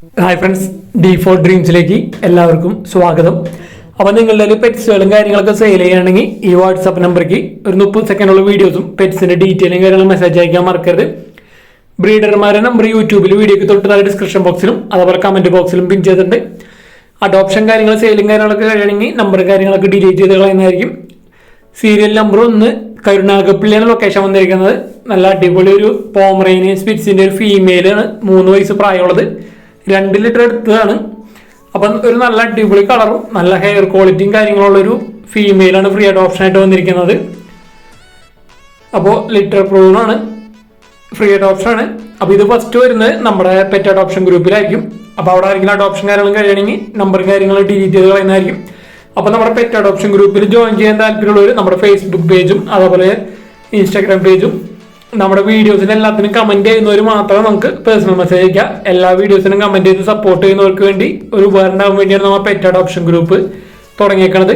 Hi friends, D4 ഡ്രീംസിലേക്ക് എല്ലാവർക്കും സ്വാഗതം. അപ്പോൾ നിങ്ങളുടെ പെറ്റ്സുകളും കാര്യങ്ങളൊക്കെ സെയിൽ ചെയ്യുകയാണെങ്കിൽ ഈ വാട്സാപ്പ് നമ്പർക്ക് ഒരു 30 സെക്കൻഡുള്ള വീഡിയോസും പെറ്റ്സിൻ്റെ ഡീറ്റെയിലും കാര്യങ്ങളും മെസ്സേജ് അയക്കാൻ മറക്കരുത്. ബ്രീഡർമാരുടെ നമ്പർ യൂട്യൂബിൽ വീഡിയോക്ക് തൊട്ട് താഴെ ഡിസ്ക്രിപ്ഷൻ ബോക്സിലും അതുപോലെ കമൻറ്റ് ബോക്സിലും പിൻ ചെയ്തിട്ടുണ്ട്. അഡോപ്ഷൻ കാര്യങ്ങൾ സെയിലും കാര്യങ്ങളൊക്കെ കഴിയണമെങ്കിൽ നമ്പറും കാര്യങ്ങളൊക്കെ ഡിലീറ്റ് ചെയ്ത് കളയുന്നതായിരിക്കും. സീരിയൽ നമ്പർ 1 കരുനാഗപ്പള്ളിയാണ് ലൊക്കേഷൻ വന്നിരിക്കുന്നത്. നല്ല അടിപൊളി ഒരു പോമറേനിയൻ സ്പിറ്റ്സിൻ്റെ ഒരു ഫീമെയിലാണ്, 3 വയസ്സ് പ്രായമുള്ളത്, 2 ലിറ്റർ എടുത്തതാണ്. അപ്പം ഒരു നല്ല അടിപൊളി കളറും നല്ല ഹെയർ ക്വാളിറ്റിയും കാര്യങ്ങളുള്ളൊരു ഫീമെയിലാണ് ഫ്രീ അഡോപ്ഷനായിട്ട് വന്നിരിക്കുന്നത്. അപ്പോൾ ലിറ്റർ പ്രൂണാണ്, ഫ്രീ അഡോപ്ഷനാണ്. അപ്പോൾ ഇത് ഫസ്റ്റ് വരുന്നത് നമ്മുടെ പെറ്റ് അഡോപ്ഷൻ ഗ്രൂപ്പിലായിരിക്കും. അപ്പോൾ അവിടെ ആരെങ്കിലും അഡോപ്ഷൻ കാര്യങ്ങളും കഴിയണമെങ്കിൽ നമ്പറും കാര്യങ്ങളും ഡിലീറ്റ് ചെയ്ത് കളയുന്നതായിരിക്കും. അപ്പോൾ നമ്മുടെ പെറ്റ് അഡോപ്ഷൻ ഗ്രൂപ്പിൽ ജോയിൻ ചെയ്യാൻ താല്പര്യമുള്ളവർ നമ്മുടെ ഫേസ്ബുക്ക് പേജും അതുപോലെ ഇൻസ്റ്റാഗ്രാം പേജും നമ്മുടെ വീഡിയോസിന് എല്ലാത്തിനും കമൻറ്റ് ചെയ്യുന്നവർ മാത്രമേ നമുക്ക് പേഴ്സണൽ മെസ്സേജ് അയക്കാം. എല്ലാ വീഡിയോസിനും കമൻറ്റ് ചെയ്ത് സപ്പോർട്ട് ചെയ്യുന്നവർക്ക് വേണ്ടി ഒരു ഉപകാരം ഉണ്ടാകാൻ വേണ്ടിയാണ് നമ്മൾ പെറ്റ് അഡോപ്ഷൻ ഗ്രൂപ്പ് തുടങ്ങിയേക്കണത്.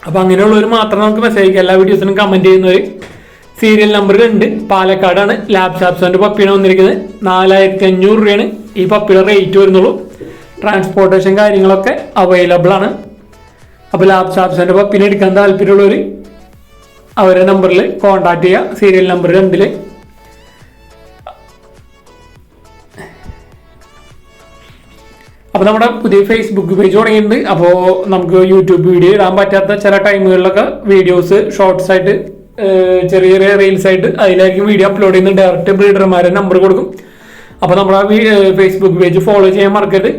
അപ്പോൾ അങ്ങനെയുള്ളവർ മാത്രം നമുക്ക് മെസ്സേജ് അയക്കാം. എല്ലാ വീഡിയോസിനും കമൻറ്റ് ചെയ്യുന്നവർ. സീരിയൽ നമ്പർ 2 പാലക്കാടാണ്, ലാബ് ഷാപ്സിൻ്റെ പപ്പിയാണ് വന്നിരിക്കുന്നത്. 4500 രൂപയാണ് ഈ പപ്പിയുടെ റേറ്റ് വരുന്നുള്ളൂ. ട്രാൻസ്പോർട്ടേഷൻ കാര്യങ്ങളൊക്കെ അവൈലബിൾ ആണ്. അപ്പോൾ ലാബ് ഷാപ്സിൻ്റെ പപ്പിനെ എടുക്കാൻ താല്പര്യമുള്ളവർ അവരുടെ നമ്പറിൽ കോൺടാക്ട് ചെയ്യുക. Serial number 2. അപ്പോൾ നമ്മുടെ പുതിയ ഫേസ്ബുക്ക് പേജ് തുടങ്ങിയിട്ടുണ്ട്. അപ്പോൾ നമുക്ക് യൂട്യൂബ് വീഡിയോ ഇടാൻ പറ്റാത്ത ചില ടൈമുകളിലൊക്കെ വീഡിയോസ് ഷോർട്സ് ആയിട്ട് ചെറിയ ചെറിയ റീൽസ് ആയിട്ട് അതിലായിരിക്കും വീഡിയോ അപ്ലോഡ് ചെയ്യുന്നത്. ഡയറക്റ്റ് ബ്രീഡർമാരുടെ നമ്പർ കൊടുക്കും. അപ്പോൾ നമ്മുടെ ഫേസ്ബുക്ക് പേജ് ഫോളോ ചെയ്യാൻ മറക്കരുത്.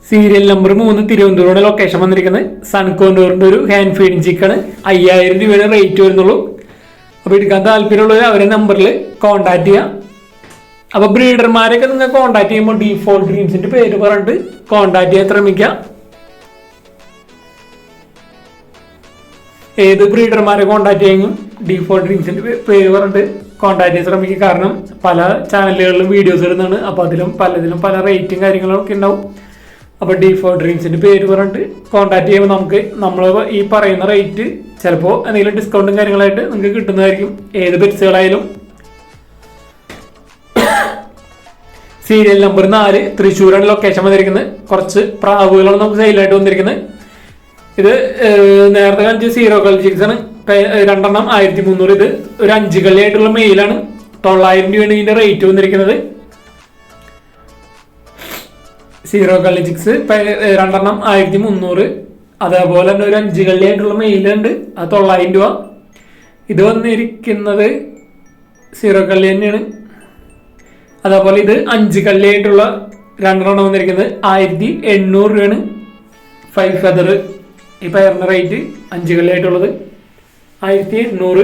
സീരിയൽ നമ്പർ 3 തിരുവനന്തപുരം ലൊക്കേഷൻ വന്നിരിക്കുന്നത്. സൺകോണ്ടൂറിൻ്റെ ഒരു ഹാൻഡ് ഫീഡിങ് ചിക്കണ്, 5000 രൂപയുടെ റേറ്റ് വരുന്നുള്ളൂ. അപ്പോൾ എടുക്കാൻ താല്പര്യമുള്ളവർ അവരുടെ നമ്പറിൽ കോൺടാക്ട് ചെയ്യാം. അപ്പോൾ ബ്രീഡർമാരെയൊക്കെ നിങ്ങൾ കോൺടാക്ട് ചെയ്യുമ്പോൾ D4 ഡ്രീംസിൻ്റെ പേര് പറഞ്ഞിട്ട് കോൺടാക്ട് ചെയ്യാൻ ശ്രമിക്കുക. ഏത് ബ്രീഡർമാരെ കോൺടാക്ട് ചെയ്യുമെങ്കിലും D4 ഡ്രീംസിൻ്റെ പേര് പറഞ്ഞിട്ട് കോൺടാക്ട് ചെയ്യാൻ ശ്രമിക്കുക. കാരണം പല ചാനലുകളിലും വീഡിയോസ് ഇടുന്നതാണ്. അപ്പോൾ പലതിലും പല റേറ്റും കാര്യങ്ങളൊക്കെ ഉണ്ടാവും. അപ്പോൾ D4 ഡ്രീംസിൻ്റെ പേര് പറഞ്ഞിട്ട് കോൺടാക്ട് ചെയ്യുമ്പോൾ നമ്മൾ ഈ പറയുന്ന റേറ്റ് ചിലപ്പോൾ എന്തെങ്കിലും ഡിസ്കൗണ്ടും കാര്യങ്ങളായിട്ട് നിങ്ങൾക്ക് കിട്ടുന്നതായിരിക്കും. ഏത് പെറ്റ്സുകളായാലും. സീരിയൽ നമ്പർ 4 തൃശ്ശൂരാണ് ലൊക്കേഷൻ വന്നിരിക്കുന്നത്. കുറച്ച് പ്രാവുകളാണ് നമുക്ക് സെയിലായിട്ട് വന്നിരിക്കുന്നത്. ഇത് നേരത്തെ കാണിച്ച സീറോ കളർ ആണ്. 2 1300. ഇത് ഒരു 5 കളിയായിട്ടുള്ള മെയിലാണ്. 900 രൂപയാണ് ഇതിൻ്റെ റേറ്റ് വന്നിരിക്കുന്നത്. സീറോ കളി ചിക്സ് 2 1300. അതേപോലെ തന്നെ ഒരു 5 കളിയായിട്ടുള്ള മെയിലുണ്ട്, അത് 900 രൂപ. ഇത് വന്നിരിക്കുന്നത് സീറോ കളി തന്നെയാണ്. അതേപോലെ ഇത് 5 കളിയായിട്ടുള്ള 2 വന്നിരിക്കുന്നത് 1800 രൂപയാണ്. 5 ഫെദർ ഈ പെയറിൻ്റെ റേറ്റ് 5 കളിയായിട്ടുള്ളത് 1800.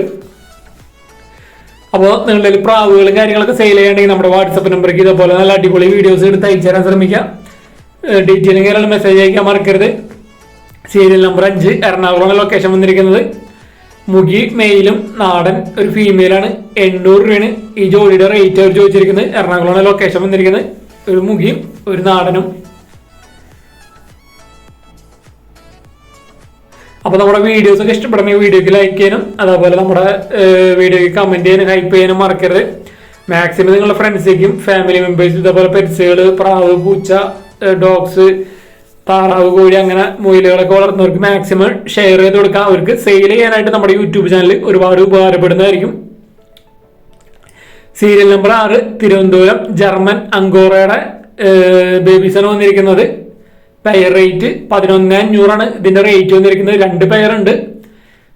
അപ്പോൾ നിങ്ങളുടെ പ്രാവുകളും കാര്യങ്ങളൊക്കെ സെയിൽ ചെയ്യണമെങ്കിൽ നമ്മുടെ വാട്സപ്പ് നമ്പർക്ക് ഇതേപോലെ നല്ല അടിപൊളി വീഡിയോസ് എടുത്ത് അയച്ചു തരാൻ ശ്രമിക്കാം. ഡീറ്റെയിലും കാര്യങ്ങളും മെസ്സേജ് അയക്കാൻ മറക്കരുത്. സീരിയൽ നമ്പർ 5 എറണാകുളം ലൊക്കേഷൻ വന്നിരിക്കുന്നത്. മുഗി മെയിലും നാടൻ ഒരു ഫീമെയിലാണ്. 800 രൂപയാണ് ഈ ജോഡിയുടെ റേറ്റ് അവർ ചോദിച്ചിരിക്കുന്നത്. എറണാകുളം ലൊക്കേഷൻ വന്നിരിക്കുന്നത്. ഒരു മുഗിയും ഒരു നാടനും. അപ്പോൾ നമ്മുടെ വീഡിയോസൊക്കെ ഇഷ്ടപ്പെടുന്ന വീഡിയോക്ക് ലൈക്ക് ചെയ്യാനും അതേപോലെ നമ്മുടെ വീഡിയോയ്ക്ക് കമൻറ്റ് ചെയ്യാനും ഹൈപ്പ് ചെയ്യാനും മറക്കരുത്. മാക്സിമം നിങ്ങളുടെ ഫ്രണ്ട്സിലേക്കും ഫാമിലി മെമ്പേഴ്സ് ഇതേപോലെ പെറ്റ്സുകൾ, പ്രാവ്, പൂച്ച, ഡോഗ്സ്, താറാവ്, കോഴി അങ്ങനെ മുയലുകളൊക്കെ വളർത്തുന്നവർക്ക് മാക്സിമം ഷെയർ ചെയ്ത് കൊടുക്കാം. അവർക്ക് സെയിൽ ചെയ്യാനായിട്ട് നമ്മുടെ യൂട്യൂബ് ചാനൽ ഒരുപാട് ഉപകാരപ്പെടുന്നതായിരിക്കും. സീരിയൽ നമ്പർ 6 തിരുവനന്തപുരം ജർമ്മൻ അങ്കോറയുടെ ബേബീസാണ് വന്നിരിക്കുന്നത്. പെയർ റേറ്റ് 11,500 ഇതിൻ്റെ റേറ്റ് വന്നിരിക്കുന്നത്. 2 പെയർ ഉണ്ട്.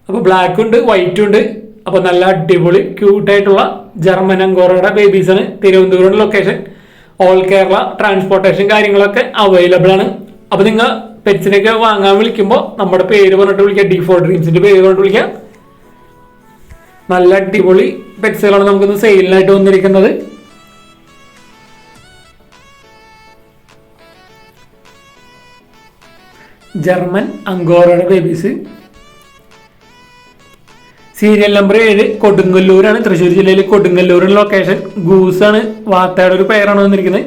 അപ്പോൾ ബ്ലാക്ക് ഉണ്ട്, വൈറ്റും ഉണ്ട്. അപ്പോൾ നല്ല അടിപൊളി ക്യൂട്ടായിട്ടുള്ള ജർമ്മൻ അങ്കോറയുടെ ബേബീസാണ്. Thiruvananthapuram location. All Kerala transportation കാര്യങ്ങളൊക്കെ അവൈലബിൾ ആണ്. അപ്പോൾ നിങ്ങൾ പെറ്റ്സിനൊക്കെ വാങ്ങാൻ വിളിക്കുമ്പോൾ നമ്മുടെ പേര് പറഞ്ഞിട്ട് വിളിക്കുക. D4 ഡ്രീംസിൻ്റെ പേര് പറഞ്ഞിട്ട് വിളിക്കുക. നല്ല അടിപൊളി പെറ്റ്സുകളാണ് നമുക്കിന്ന് സെയിലിനായിട്ട് വന്നിരിക്കുന്നത്. ജർമ്മൻ അങ്കോറയുടെ ബേബീസ്. സീരിയൽ നമ്പർ 7 കൊടുങ്ങല്ലൂരാണ്, തൃശ്ശൂർ ജില്ലയിൽ കൊടുങ്ങല്ലൂരിൻ്റെ ലൊക്കേഷൻ. ഗൂസാണ്, വാത്തയുടെ ഒരു പെയറാണ് വന്നിരിക്കുന്നത്.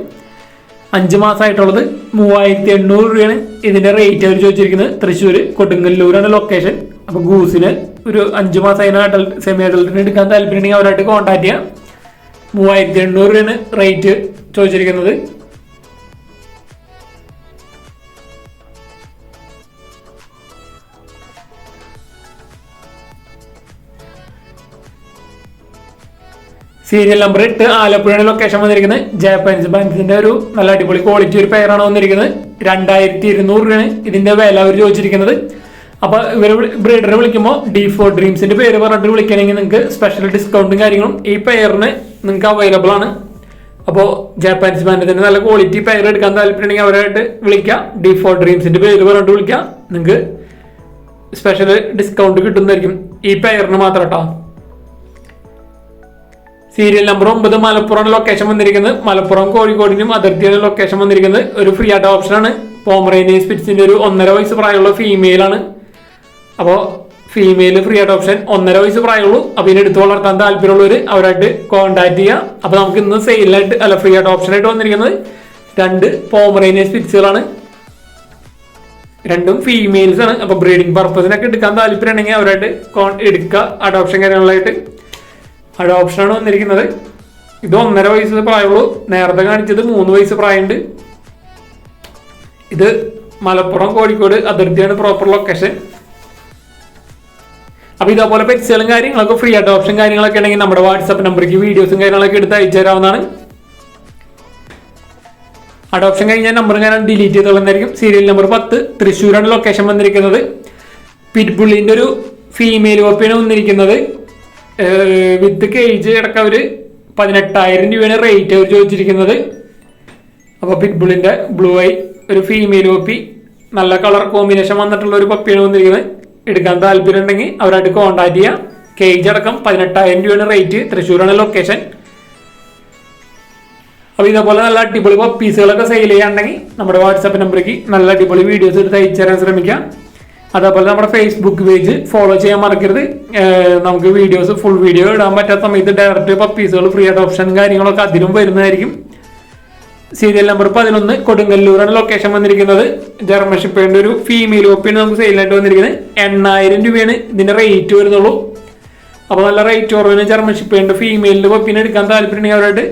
5 മാസമായിട്ടുള്ളത്. 3800 രൂപയാണ് ഇതിൻ്റെ റേറ്റ് അവർ ചോദിച്ചിരിക്കുന്നത്. തൃശ്ശൂർ കൊടുങ്ങല്ലൂരാണ് ലൊക്കേഷൻ. അപ്പോൾ ഗൂസിന് ഒരു 5 മാസം അതിന് അഡൽട്ട് സെമി അഡൽട്ടിന് എടുക്കാൻ താല്പര്യമുണ്ടെങ്കിൽ അവരായിട്ട് കോൺടാക്ട് ചെയ്യാം. 3800 രൂപയാണ് റേറ്റ് ചോദിച്ചിരിക്കുന്നത്. സീരിയൽ നമ്പർ 8 ആലപ്പുഴയാണ് ലൊക്കേഷൻ വന്നിരിക്കുന്നത്. ജാപ്പനീസ് ബാൻസിന്റെ ഒരു നല്ല അടിപൊളി ക്വാളിറ്റി ഒരു പെയറാണ് വന്നിരിക്കുന്നത്. 2200 രൂപയാണ് ഇതിന്റെ വില അവർ ചോദിച്ചിരിക്കുന്നത്. അപ്പൊ ഇവർ ബ്രീഡറെ വിളിക്കുമ്പോൾ D4 ഡ്രീംസിന്റെ പേര് പറഞ്ഞിട്ട് വിളിക്കണമെങ്കിൽ നിങ്ങൾക്ക് സ്പെഷ്യൽ ഡിസ്കൗണ്ടും കാര്യങ്ങളും ഈ പെയറിന് നിങ്ങൾക്ക് അവൈലബിൾ ആണ്. അപ്പോൾ ജാപ്പനീസ് ബാൻഡിന്റെ നല്ല ക്വാളിറ്റി പെയർ എടുക്കാൻ താല്പര്യമുണ്ടെങ്കിൽ അവരായിട്ട് വിളിക്കാം. D4 ഡ്രീംസിന്റെ പേര് പറഞ്ഞിട്ട് വിളിക്കാം. നിങ്ങൾക്ക് സ്പെഷ്യൽ ഡിസ്കൗണ്ട് കിട്ടുന്നതായിരിക്കും ഈ പെയറിന് മാത്രം കേട്ടോ. സീരിയൽ നമ്പർ 9 മലപ്പുറം ലൊക്കേഷൻ വന്നിരിക്കുന്നത്. മലപ്പുറം കോഴിക്കോടിനും അതിർത്തിയുടെ ലൊക്കേഷൻ വന്നിരിക്കുന്നത്. ഒരു ഫ്രീ ആയിട്ട് ഓപ്ഷനാണ്. പോമറേനിയൻ സ്പിറ്റ്സിന്റെ ഒരു 1.5 വയസ്സ് പ്രായമുള്ള ഫീമെയിൽ ആണ്. അപ്പോൾ ഫീമെയിൽ ഫ്രീ ആയിട്ട് ഓപ്ഷൻ 1.5 വയസ്സ് പ്രായമുള്ളൂ. അപ്പോൾ ഇതിന് എടുത്ത് വളർത്താൻ താല്പര്യമുള്ളവർ അവരായിട്ട് കോൺടാക്ട് ചെയ്യാം. അപ്പോൾ നമുക്ക് ഇന്ന് സെയിലായിട്ട് അല്ല ഫ്രീ ആയിട്ട് ഓപ്ഷനായിട്ട് വന്നിരിക്കുന്നത് 2 പോമറേനിയൻ സ്പിറ്റ്സുകളാണ്. രണ്ടും ഫീമെയിൽസ് ആണ്. അപ്പോൾ ബ്രീഡിംഗ് പർപ്പസിനൊക്കെ എടുക്കാൻ താല്പര്യമുണ്ടെങ്കിൽ അവരായിട്ട് എടുക്കുക. അഡോപ്ഷൻ കാര്യങ്ങളിലായിട്ട് അഡോപ്ഷനാണ് വന്നിരിക്കുന്നത്. ഇത് 1.5 വയസ്സ് പ്രായമുള്ളൂ. നേരത്തെ കാണിച്ചത് 3 വയസ്സ് പ്രായമുണ്ട്. ഇത് മലപ്പുറം കോഴിക്കോട് അതിർത്തിയാണ് പ്രോപ്പർ ലൊക്കേഷൻ. അപ്പൊ ഇതേപോലെ പെറ്റ്സുകളും കാര്യങ്ങളൊക്കെ ഫ്രീ ആയിട്ട് ഓപ്ഷൻ കാര്യങ്ങളൊക്കെ ഉണ്ടെങ്കിൽ നമ്മുടെ വാട്സാപ്പ് നമ്പറിലേക്ക് വീഡിയോസും കാര്യങ്ങളൊക്കെ എടുത്ത് അയച്ചു തരാവുന്നതാണ്. അഡോപ്ഷൻ കഴിഞ്ഞ നമ്പർ ഞാൻ ഡിലീറ്റ് ചെയ്തോളുന്നതായിരിക്കും. സീരിയൽ നമ്പർ 10 തൃശ്ശൂരാണ് ലൊക്കേഷൻ വന്നിരിക്കുന്നത്. പിറ്റ്ബുള്ളിന്റെ ഒരു ഫീമെയിൽ കോപ്പിയാണ് വന്നിരിക്കുന്നത്. വിത്ത് കേജ് അടക്കം അവർ 18,000 രൂപയാണ് റേറ്റ് അവർ ചോദിച്ചിരിക്കുന്നത്. അപ്പോൾ പിറ്റ്ബുള്ളിന്റെ ബ്ലൂ ഐ ഒരു ഫീമെയിൽ കോപ്പി നല്ല കളർ കോമ്പിനേഷൻ വന്നിട്ടുള്ള ഒരു പപ്പിയാണ് വന്നിരിക്കുന്നത്. എടുക്കാൻ താല്പര്യം ഉണ്ടെങ്കിൽ അവരായിട്ട് കോൺടാക്ട് ചെയ്യാം. കേജ് അടക്കം 18,000 രൂപയാണ് റേറ്റ്. തൃശ്ശൂരാണ് ലൊക്കേഷൻ. അപ്പോൾ ഇതേപോലെ നല്ല അടിപൊളി പപ്പീസുകളൊക്കെ സെയിൽ ചെയ്യാണ്ടെങ്കിൽ നമ്മുടെ വാട്സാപ്പ് നമ്പറിലേക്ക് നല്ല അടിപൊളി വീഡിയോസ് എടുത്ത് അയച്ചു തരാൻ ശ്രമിക്കാം. അതേപോലെ നമ്മുടെ ഫേസ്ബുക്ക് പേജ് ഫോളോ ചെയ്യാൻ മറക്കരുത്. നമുക്ക് വീഡിയോസ് ഫുൾ വീഡിയോ ഇടാൻ പറ്റാത്ത സമയത്ത് ഡയറക്റ്റ് പപ്പീസുകൾ ഫ്രീ ആയിട്ട് ഓപ്ഷൻ കാര്യങ്ങളൊക്കെ അതിലും വരുന്നതായിരിക്കും. സീരിയൽ നമ്പർ 11 കൊടുങ്ങല്ലൂരാണ് ലൊക്കേഷൻ വന്നിരിക്കുന്നത്. ജർമ്മൻ ഷെപ്പേർഡിന്റെ ഒരു ഫീമെയിൽ കോപ്പിയാണ് നമുക്ക് സെയിലായിട്ട് വന്നിരിക്കുന്നത്. 8,000 രൂപയാണ് ഇതിന്റെ റേറ്റ് വരുന്നുള്ളൂ. അപ്പോൾ നല്ല റേറ്റ് കുറവിന് ജർമ്മൻ ഷെപ്പേർഡിന്റെ ഫീമെയിലിന്റെ കോപ്പിനെ എടുക്കാൻ താല്പര്യമുണ്ടെങ്കിൽ അവരായിട്ട്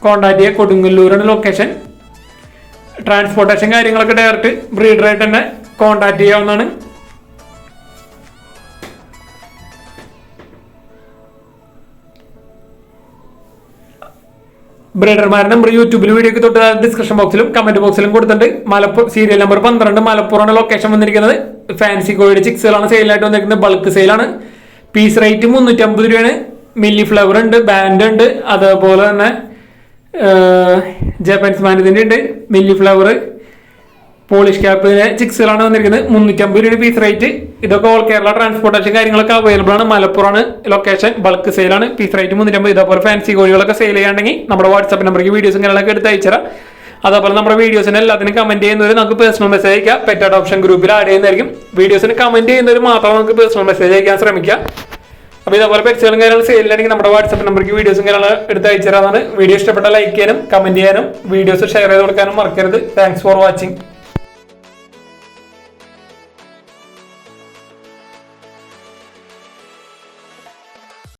കോൺടാക്ട് ചെയ്യുക. കൊടുങ്ങല്ലൂരാണ് ലൊക്കേഷൻ. ട്രാൻസ്പോർട്ടേഷൻ കാര്യങ്ങളൊക്കെ ഡയറക്റ്റ് ബ്രീഡറായിട്ട് തന്നെ കോൺടാക്ട് ചെയ്യാവുന്നതാണ്. ബ്രീഡർമാരുടെ നമ്പർ യൂട്യൂബിൽ വീഡിയോക്ക് തൊട്ട് ഡിസ്ക്രിപ്ഷൻ ബോക്സിലും കമന്റ് ബോക്സിലും കൊടുത്തിട്ടുണ്ട്. സീരിയൽ നമ്പർ 12 മലപ്പുറമാണ് ലൊക്കേഷൻ വന്നിരിക്കുന്നത്. ഫാൻസി കോഴിയുടെ ചിക്സുകളാണ് സെയിലായിട്ട് വന്നിരിക്കുന്നത്. ബൾക്ക് സെയിലാണ്. പീസ് റേറ്റ് 350 രൂപയാണ്. മില്ലി ഫ്ലവർ ഉണ്ട്, ബാൻഡ് ഉണ്ട്, അതേപോലെ തന്നെ ജാപ്പനീസ് ബാൻഡിന്റെ ഉണ്ട്. മില്ലി ഫ്ലവർ പോളിഷ് ക്യാപ്പിന്റെ ചിക്സുകളാണ് വന്നിരിക്കുന്നത്. 350 രൂപ പീസ് റേറ്റ്. ഇതൊക്കെ ഓൾ കേരള ട്രാൻസ്പോർട്ടേഷൻ കാര്യങ്ങളൊക്കെ അവൈലബിൾ ആണ്. മലപ്പുറമാണ് ലൊക്കേഷൻ. ബൾക്ക് സെയിലാണ്. Piece rate 350. ഇതേപോലെ ഫാൻസി കോഴികളൊക്കെ സെയിൽ ചെയ്യാണ്ടെങ്കിൽ നമ്മുടെ വാട്സാപ്പ് നമ്പറിലേക്ക് വീഡിയോസും കാര്യങ്ങളൊക്കെ എടുത്ത് അയച്ചുതരാം. അതേപോലെ നമ്മുടെ വീഡിയോസിന് എല്ലാത്തിനും കമന്റ് ചെയ്യുന്നവർ നമുക്ക് പേഴ്സണൽ മെസ്സേജ് അയക്കാം. പെറ്റ് അഡോപ്ഷൻ ഗ്രൂപ്പിൽ ആഡ് ചെയ്യുന്നതായിരിക്കും. വീഡിയോസിന് കമന്റ് ചെയ്യുന്നവർ മാത്രം നമുക്ക് പേഴ്സണൽ മെസ്സേജ് അയക്കാൻ ശ്രമിക്കാം. അപ്പോൾ ഇതേപോലെ പെറ്റ്സുകളും കാര്യങ്ങൾ സെയിലാണെങ്കിൽ നമ്മുടെ വാട്സാപ്പ് നമ്പറിലേക്ക് വീഡിയോസും കാര്യങ്ങൾ എടുത്ത് അയച്ചു തരാമെന്നാണ്. വീഡിയോ ഇഷ്ടപ്പെട്ട ലൈക്ക് ചെയ്യാനും കമന്റ് ചെയ്യാനും വീഡിയോസ് ഷെയർ ചെയ്ത് കൊടുക്കാനും മറക്കരുത്. Thanks for watching.